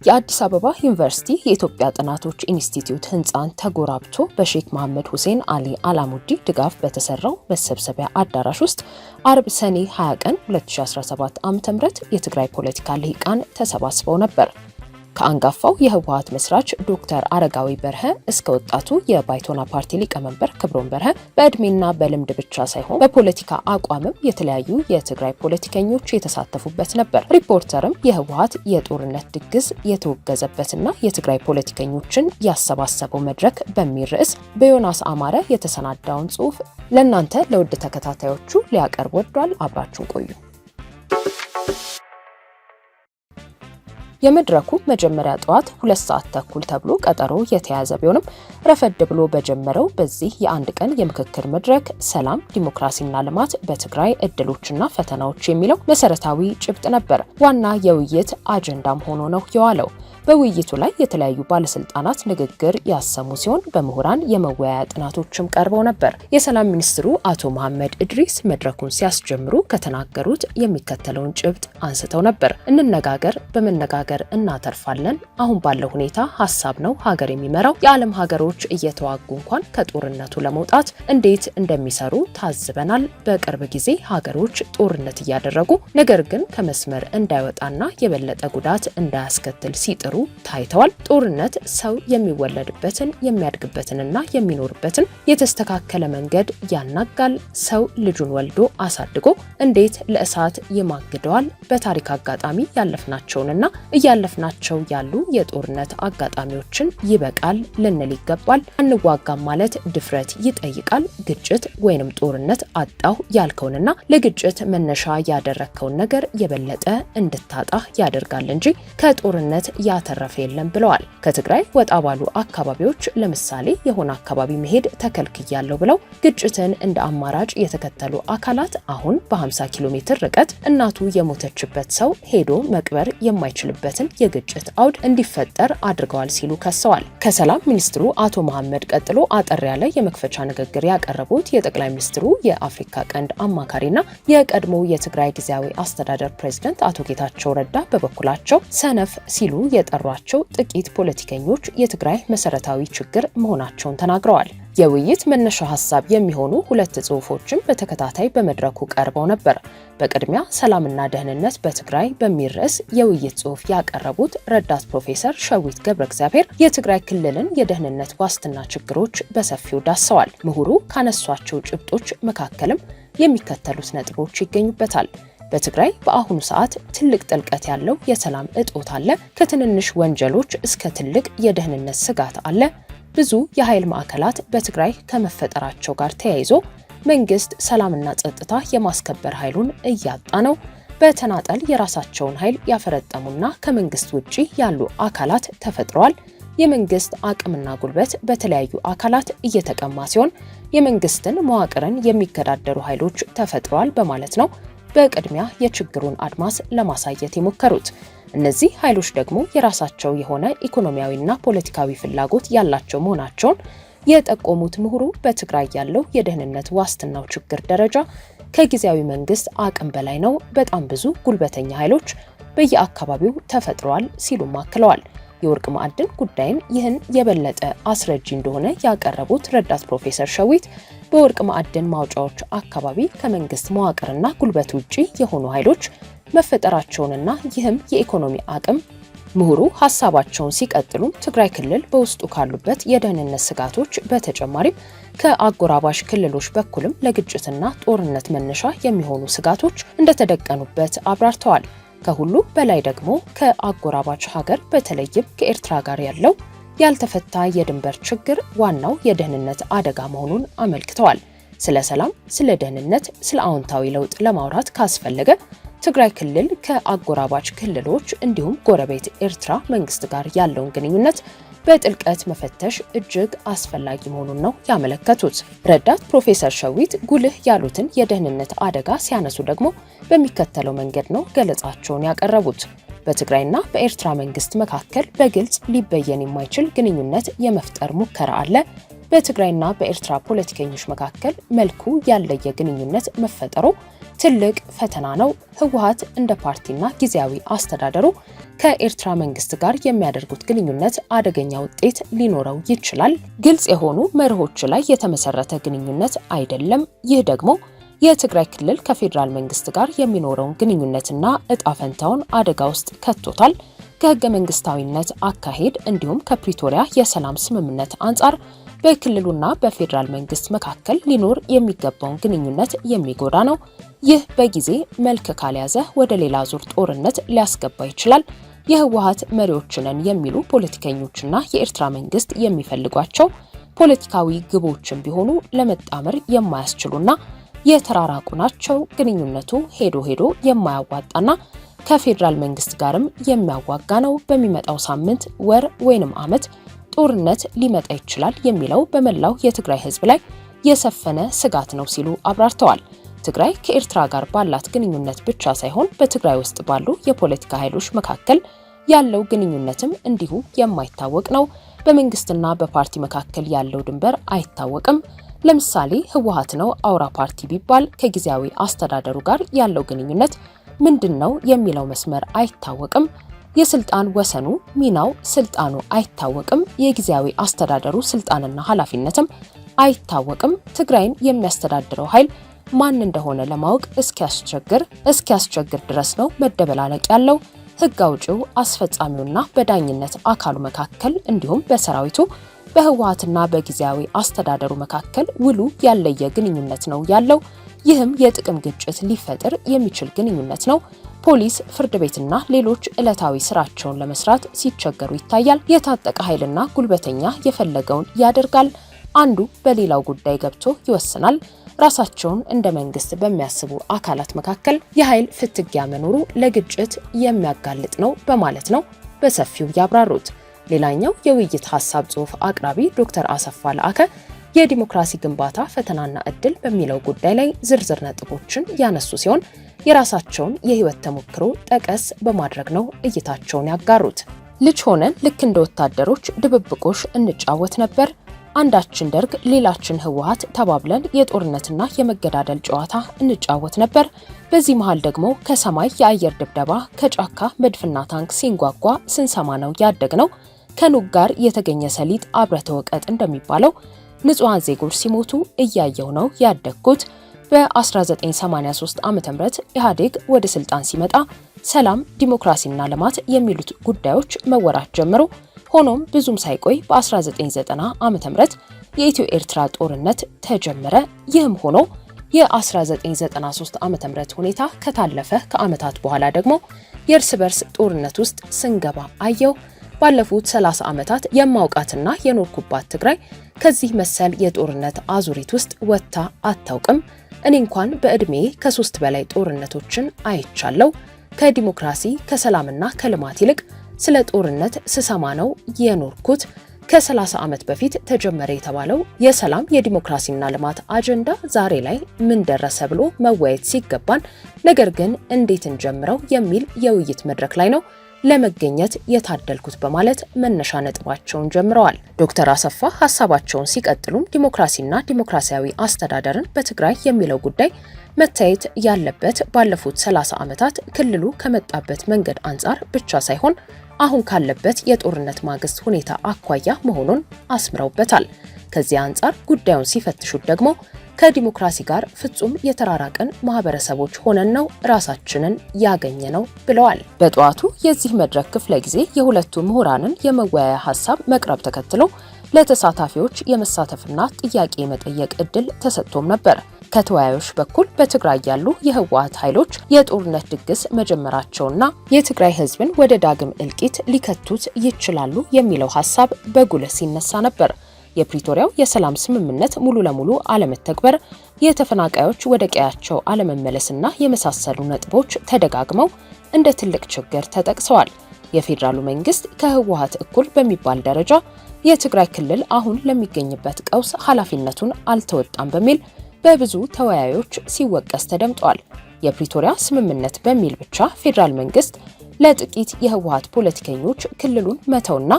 የአዲስ አበባ ዩኒቨርሲቲ የኢትዮጵያ ጥናቶች ኢንስቲትዩት ህንፃን ተጎራብቶ በሼክ መሐመድ ሁሴን አሊ አላሙዲ ድጋፍ በተሰራው መሰብሰቢያ አዳራሽ ውስጥ አርብ ሰኔ 20 ቀን 2017 ዓ.ም የትግራይ ፖለቲካ ልሂቃን ተሰባስበው ነበር። ከአንጋፋው የህወሓት መስራች ዶክተር አረጋዊ በርሀ እስከ ወጣቱ የባይቶና ፓርቲ ሊቀመንበር ክብሮም በርሀ በእድሜና በልምድ ብቻ ሳይሆን በፖለቲካ አቋምም የተለያዩ የትግራይ ፖለቲከኞች የተሳተፉበት ነበር። ሪፖርተርም የህወሓት የጦርነት ድግስ የተወገዘበትና የትግራይ ፖለቲከኞችን ያሰባሰበው መድረክ በሚል ርዕስ በዮናስ አማረ የተሰናዳውን ጽሑፍ ለእናንተ ለውድ ተከታታዮቹ ሊያቀርብ ወዷል። አብራችሁን ቆዩ። የመድረኩ መጀመሪያ ጠዋት 2 ሰዓት ተኩል ተብሎ ቀጠሮ የተያዘ ቢሆንም ረፈድ ብሎ በጀመረው በዚህ የአንድ ቀን የምክክር መድረክ ሰላም፣ ዲሞክራሲና ልማት በትግራይ እድሎችና ፈተናዎች የሚለው መሰረታዊ ጭብጥ ነበር ዋና የውይይት አጀንዳም ሆኖ ነው የዋለው። በውይይቱ ላይ የተለያዩ ባለስልጣናት ንግግር ያሰሙ ሲሆን በምሁራን የመወያያ ጥናቶችም ቀርበው ነበር። የሰላም ሚኒስትሩ አቶ መሐመድ እድሪስ መድረኩን ሲያስጀምሩ ከተናገሩት የሚከተለውን ጭብጥ አንስተው ነበር። እንነጋገር፣ በመነጋገር እናተርፋለን። አሁን ባለው ሁኔታ ሀሳብ ነው ሀገር የሚመራው። የዓለም ሀገሮች እየተዋጉ እንኳን ከጦርነቱ ለመውጣት እንዴት እንደሚሰሩ ታዝበናል። በቅርብ ጊዜ ሀገሮች ጦርነት እያደረጉ ነገር ግን ከመስመር እንዳይወጣና የበለጠ ጉዳት እንዳያስከትል ሲጥሩ ታይተዋል። ጦርነት ሰው የሚወለድበትን የሚያድግበትንና የሚኖርበትን የተስተካከለ መንገድ ያናጋል። ሰው ልጁን ወልዶ አሳድጎ እንዴት ለእሳት ይማግደዋል? በታሪክ አጋጣሚ ያለፍናቸውንና እያለፍናቸው ያሉ የጦርነት አጋጣሚዎችን ይበቃል ልንል ይገባል። አንዋጋም ማለት ድፍረት ይጠይቃል። ግጭት ወይንም ጦርነት አጣሁ ያልከውንና ለግጭት መነሻ ያደረከውን ነገር የበለጠ እንድታጣ ያደርጋል እንጂ ከጦርነት ያተረፈ የለም ብለዋል። ከትግራይ ወጣ ባሉ አካባቢዎች ለምሳሌ የሆነ አካባቢ መሄድ ተከልክያለሁ ብለው ግጭትን እንደ አማራጭ የተከተሉ አካላት አሁን በ50 ኪሎ ሜትር ርቀት እናቱ የሞተችበት ሰው ሄዶ መቅበር የማይችልበትን የግጭት አውድ እንዲፈጠር አድርገዋል ሲሉ ከሰዋል። ከሰላም ሚኒስትሩ አቶ መሐመድ ቀጥሎ አጠር ያለ የመክፈቻ ንግግር ያቀረቡት የጠቅላይ ሚኒስትሩ የአፍሪካ ቀንድ አማካሪና የቀድሞ የትግራይ ጊዜያዊ አስተዳደር ፕሬዝዳንት አቶ ጌታቸው ረዳ በበኩላቸው ሰነፍ ሲሉ የጠሯቸው ጥቂት ፖለቲከኞች የትግራይ መሰረታዊ ችግር መሆናቸውን ተናግረዋል። የውይይት መነሻ ሀሳብ የሚሆኑ 2 ጽሑፎችም በተከታታይ በመድረኩ ቀርበው ነበር። በቅድሚያ ሰላምና ደህንነት በትግራይ በሚል ርዕስ የውይይት ጽሑፍ ያቀረቡት ረዳት ፕሮፌሰር ሸዊት ገብረእግዚአብሔር የትግራይ ክልልን የደህንነት ዋስትና ችግሮች በሰፊው ዳሰዋል። ምሁሩ ካነሷቸው ጭብጦች መካከልም የሚከተሉት ነጥቦች ይገኙበታል። በትግራይ በአሁኑ ሰዓት ትልቅ ጥልቀት ያለው የሰላም እጦት አለ። ከትንንሽ ወንጀሎች እስከ ትልቅ የደህንነት ስጋት አለ። ብዙ የኃይል ማዕከላት በትግራይ ከመፈጠራቸው ጋር ተያይዞ መንግስት ሰላምና ጸጥታ የማስከበር ኃይሉን እያጣ ነው። በተናጠል የራሳቸውን ኃይል ያፈረጠሙና ከመንግስት ውጪ ያሉ አካላት ተፈጥረዋል። የመንግስት አቅምና ጉልበት በተለያዩ አካላት እየተቀማ ሲሆን የመንግስትን መዋቅርን የሚገዳደሩ ኃይሎች ተፈጥረዋል በማለት ነው በቅድሚያ የችግሩን አድማስ ለማሳየት የሞከሩት። እነዚህ ኃይሎች ደግሞ የራሳቸው የሆነ ኢኮኖሚያዊና ፖለቲካዊ ፍላጎት ያላቸው መሆናቸውን የጠቆሙት ምሁሩ በትግራይ ያለው የደህንነት ዋስትናው ችግር ደረጃ ከጊዜያዊ መንግስት አቅም በላይ ነው፣ በጣም ብዙ ጉልበተኛ ኃይሎች በየአካባቢው ተፈጥረዋል ሲሉም አክለዋል። የወርቅ ማዕድን ጉዳይን ይህን የበለጠ አስረጂ እንደሆነ ያቀረቡት ረዳት ፕሮፌሰር ሸዊት በወርቅ ማዕድን ማውጫዎች አካባቢ ከመንግስት መዋቅርና ጉልበት ውጪ የሆኑ ኃይሎች መፈጠራቸውንና ይህም የኢኮኖሚ አቅም ምሁሩ ሐሳባቸውን ሲቀጥሉም ትግራይ ክልል በውስጡ ካሉበት የደህንነት ስጋቶች በተጨማሪም ከአጎራባሽ ክልሎች በኩልም ለግጭትና ጦርነት መነሻ የሚሆኑ ስጋቶች እንደተደቀኑበት አብራርተዋል። ከሁሉ በላይ ደግሞ ከአጎራባች ሀገር በተለይም ከኤርትራ ጋር ያለው ያልተፈታ የድንበር ችግር ዋናው የደህንነት አደጋ መሆኑን አመልክተዋል። ስለ ሰላም፣ ስለ ደህንነት፣ ስለ አዎንታዊ ለውጥ ለማውራት ካስፈለገ ትግራይ ክልል ከአጎራባች ክልሎች እንዲሁም ጎረቤት ኤርትራ መንግስት ጋር ያለውን ግንኙነት በጥልቀት መፈተሽ እጅግ አስፈላጊ መሆኑን ነው ያመለከቱት። ረዳት ፕሮፌሰር ሸዊት ጉልህ ያሉትን የደህንነት አደጋ ሲያነሱ ደግሞ በሚከተለው መንገድ ነው ገለጻቸውን ያቀረቡት። በትግራይና በኤርትራ መንግስት መካከል በግልጽ ሊበየን የማይችል ግንኙነት የመፍጠር ሙከራ አለ። በትግራይና በኤርትራ ፖለቲከኞች መካከል መልኩ ያለየ ግንኙነት መፈጠሩ ትልቅ ፈተና ነው። ህወሓት እንደ ፓርቲና ጊዜያዊ አስተዳደሩ ከኤርትራ መንግስት ጋር የሚያደርጉት ግንኙነት አደገኛ ውጤት ሊኖረው ይችላል። ግልጽ የሆኑ መርሆች ላይ የተመሰረተ ግንኙነት አይደለም። ይህ ደግሞ የትግራይ ክልል ከፌዴራል መንግስት ጋር የሚኖረውን ግንኙነትና እጣ ፈንታውን አደጋ ውስጥ ከቶታል። ከህገ መንግስታዊነት አካሄድ እንዲሁም ከፕሪቶሪያ የሰላም ስምምነት አንጻር በክልሉና በፌዴራል መንግስት መካከል ሊኖር የሚገባውን ግንኙነት የሚጎዳ ነው። ይህ በጊዜ መልክ ካልያዘ ወደ ሌላ ዙር ጦርነት ሊያስገባ ይችላል። የህወሓት መሪዎችንን የሚሉ ፖለቲከኞችና የኤርትራ መንግስት የሚፈልጓቸው ፖለቲካዊ ግቦችን ቢሆኑ ለመጣመር የማያስችሉና የተራራቁ ናቸው። ግንኙነቱ ሄዶ የማያዋጣና ከፌዴራል መንግስት ጋርም የሚያዋጋ ነው። በሚመጣው ሳምንት፣ ወር ወይንም ዓመት ጦርነት ሊመጣ ይችላል የሚለው በመላው የትግራይ ህዝብ ላይ የሰፈነ ስጋት ነው ሲሉ አብራርተዋል። ትግራይ ከኤርትራ ጋር ባላት ግንኙነት ብቻ ሳይሆን በትግራይ ውስጥ ባሉ የፖለቲካ ኃይሎች መካከል ያለው ግንኙነትም እንዲሁ የማይታወቅ ነው። በመንግስትና በፓርቲ መካከል ያለው ድንበር አይታወቅም። ለምሳሌ ህወሓት ነው አውራ ፓርቲ ቢባል ከጊዜያዊ አስተዳደሩ ጋር ያለው ግንኙነት ምንድነው የሚለው መስመር አይታወቅም። የስልጣን ወሰኑ፣ ሚናው፣ ስልጣኑ አይታወቅም። የጊዜያዊ አስተዳደሩ ስልጣንና ኃላፊነትም አይታወቅም። ትግራይን የሚያስተዳድረው ኃይል ማን እንደሆነ ለማወቅ እስኪያስቸግር ድረስ ነው መደበላለቅ ያለው። ህግ አውጪው፣ አስፈጻሚውና በዳኝነት አካሉ መካከል እንዲሁም በሰራዊቱ በህወሓትና በጊዜያዊ አስተዳደሩ መካከል ውሉ ያለየ ግንኙነት ነው ያለው። ይህም የጥቅም ግጭት ሊፈጥር የሚችል ግንኙነት ነው። ፖሊስ፣ ፍርድ ቤትና ሌሎች ዕለታዊ ስራቸውን ለመስራት ሲቸገሩ ይታያል። የታጠቀ ኃይልና ጉልበተኛ የፈለገውን ያደርጋል። አንዱ በሌላው ጉዳይ ገብቶ ይወስናል። ራሳቸውን እንደ መንግስት በሚያስቡ አካላት መካከል የኃይል ፍትጊያ መኖሩ ለግጭት የሚያጋልጥ ነው በማለት ነው በሰፊው ያብራሩት። ሌላኛው የውይይት ሐሳብ ጽሑፍ አቅራቢ ዶክተር አሰፋ ለአከ የዲሞክራሲ ግንባታ ፈተናና እድል በሚለው ጉዳይ ላይ ዝርዝር ነጥቦችን ያነሱ ሲሆን የራሳቸውን የህይወት ተሞክሮ ጠቀስ በማድረግ ነው እይታቸውን ያጋሩት። ልጅ ሆነን ልክ እንደ ወታደሮች ድብብቆሽ እንጫወት ነበር። አንዳችን ደርግ ሌላችን ህወሓት ተባብለን የጦርነትና የመገዳደል ጨዋታ እንጫወት ነበር። በዚህ መሃል ደግሞ ከሰማይ የአየር ድብደባ፣ ከጫካ መድፍና ታንክ ሲንጓጓ ስንሰማ ነው ያደግነው። ከኑግ ጋር የተገኘ ሰሊጥ አብረተ ወቀጥ እንደሚባለው ንጹሃን ዜጎች ሲሞቱ እያየው ነው ያደግኩት። በ1983 ዓ.ም ኢህአዴግ ወደ ስልጣን ሲመጣ ሰላም፣ ዲሞክራሲና ልማት የሚሉት ጉዳዮች መወራት ጀመሩ። ሆኖም ብዙም ሳይቆይ በ1990 ዓ.ም የኢትዮ ኤርትራ ጦርነት ተጀመረ። ይህም ሆኖ የ1993 ዓ.ም ሁኔታ ከታለፈ ከዓመታት በኋላ ደግሞ የእርስ በርስ ጦርነት ውስጥ ስንገባ አየው። ባለፉት 30 ዓመታት የማውቃትና የኖርኩባት ትግራይ ከዚህ መሰል የጦርነት አዙሪት ውስጥ ወጥታ አታውቅም። እኔ እንኳን በእድሜ ከ3 በላይ ጦርነቶችን አይቻለሁ። ከዲሞክራሲ ከሰላምና ከልማት ይልቅ ስለ ጦርነት ስሰማ ነው የኖርኩት። ከ30 ዓመት በፊት ተጀመረ የተባለው የሰላም የዲሞክራሲና ልማት አጀንዳ ዛሬ ላይ ምን ደረሰ ብሎ መወያየት ሲገባን፣ ነገር ግን እንዴት እንጀምረው የሚል የውይይት መድረክ ላይ ነው ለመገኘት የታደልኩት በማለት መነሻ ነጥባቸውን ጀምረዋል። ዶክተር አሰፋ ሐሳባቸውን ሲቀጥሉም ዲሞክራሲና ዲሞክራሲያዊ አስተዳደርን በትግራይ የሚለው ጉዳይ መታየት ያለበት ባለፉት 30 ዓመታት ክልሉ ከመጣበት መንገድ አንጻር ብቻ ሳይሆን አሁን ካለበት የጦርነት ማግስት ሁኔታ አኳያ መሆኑን አስምረውበታል። ከዚህ አንጻር ጉዳዩን ሲፈትሹት ደግሞ ከዲሞክራሲ ጋር ፍጹም የተራራቀን ማህበረሰቦች ሆነን ነው ራሳችንን ያገኘ ነው ብለዋል። በጠዋቱ የዚህ መድረክ ክፍለ ጊዜ የሁለቱ ምሁራንን የመወያያ ሐሳብ መቅረብ ተከትሎ ለተሳታፊዎች የመሳተፍና ጥያቄ የመጠየቅ እድል ተሰጥቶም ነበር። ከተወያዮች በኩል በትግራይ ያሉ የህወሓት ኃይሎች የጦርነት ድግስ መጀመራቸውና የትግራይ ህዝብን ወደ ዳግም እልቂት ሊከቱት ይችላሉ የሚለው ሐሳብ በጉልህ ሲነሳ ነበር። የፕሪቶሪያው የሰላም ስምምነት ሙሉ ለሙሉ አለመተግበር፣ የተፈናቃዮች ወደ ቀያቸው አለመመለስና የመሳሰሉ ነጥቦች ተደጋግመው እንደ ትልቅ ችግር ተጠቅሰዋል። የፌዴራሉ መንግስት ከህወሓት እኩል በሚባል ደረጃ የትግራይ ክልል አሁን ለሚገኝበት ቀውስ ኃላፊነቱን አልተወጣም በሚል በብዙ ተወያዮች ሲወቀስ ተደምጧል። የፕሪቶሪያ ስምምነት በሚል ብቻ ፌዴራል መንግስት ለጥቂት የህወሓት ፖለቲከኞች ክልሉን መተውና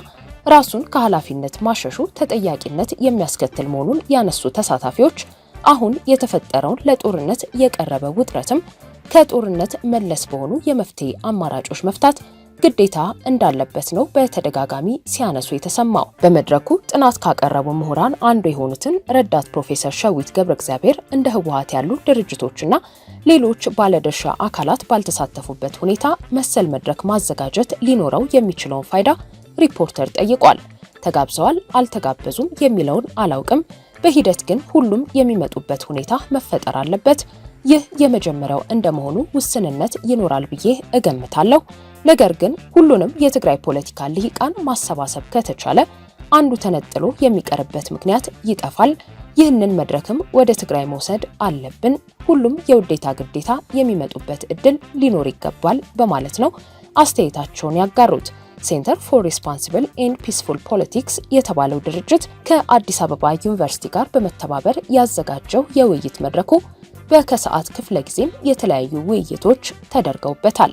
ራሱን ከኃላፊነት ማሸሹ ተጠያቂነት የሚያስከትል መሆኑን ያነሱ ተሳታፊዎች አሁን የተፈጠረውን ለጦርነት የቀረበ ውጥረትም ከጦርነት መለስ በሆኑ የመፍትሄ አማራጮች መፍታት ግዴታ እንዳለበት ነው በተደጋጋሚ ሲያነሱ የተሰማው። በመድረኩ ጥናት ካቀረቡ ምሁራን አንዱ የሆኑትን ረዳት ፕሮፌሰር ሸዊት ገብረ እግዚአብሔር እንደ ህወሓት ያሉ ድርጅቶችና ሌሎች ባለድርሻ አካላት ባልተሳተፉበት ሁኔታ መሰል መድረክ ማዘጋጀት ሊኖረው የሚችለውን ፋይዳ ሪፖርተር ጠይቋል። ተጋብዘዋል አልተጋበዙም የሚለውን አላውቅም፣ በሂደት ግን ሁሉም የሚመጡበት ሁኔታ መፈጠር አለበት። ይህ የመጀመሪያው እንደመሆኑ ውስንነት ይኖራል ብዬ እገምታለሁ። ነገር ግን ሁሉንም የትግራይ ፖለቲካ ልሂቃን ማሰባሰብ ከተቻለ አንዱ ተነጥሎ የሚቀርበት ምክንያት ይጠፋል። ይህንን መድረክም ወደ ትግራይ መውሰድ አለብን። ሁሉም የውዴታ ግዴታ የሚመጡበት እድል ሊኖር ይገባል በማለት ነው አስተያየታቸውን ያጋሩት። ሴንተር ፎር ሪስፖንሲብል ኤንድ ፒስፉል ፖለቲክስ የተባለው ድርጅት ከአዲስ አበባ ዩኒቨርሲቲ ጋር በመተባበር ያዘጋጀው የውይይት መድረኩ በከሰዓት ክፍለ ጊዜም የተለያዩ ውይይቶች ተደርገውበታል።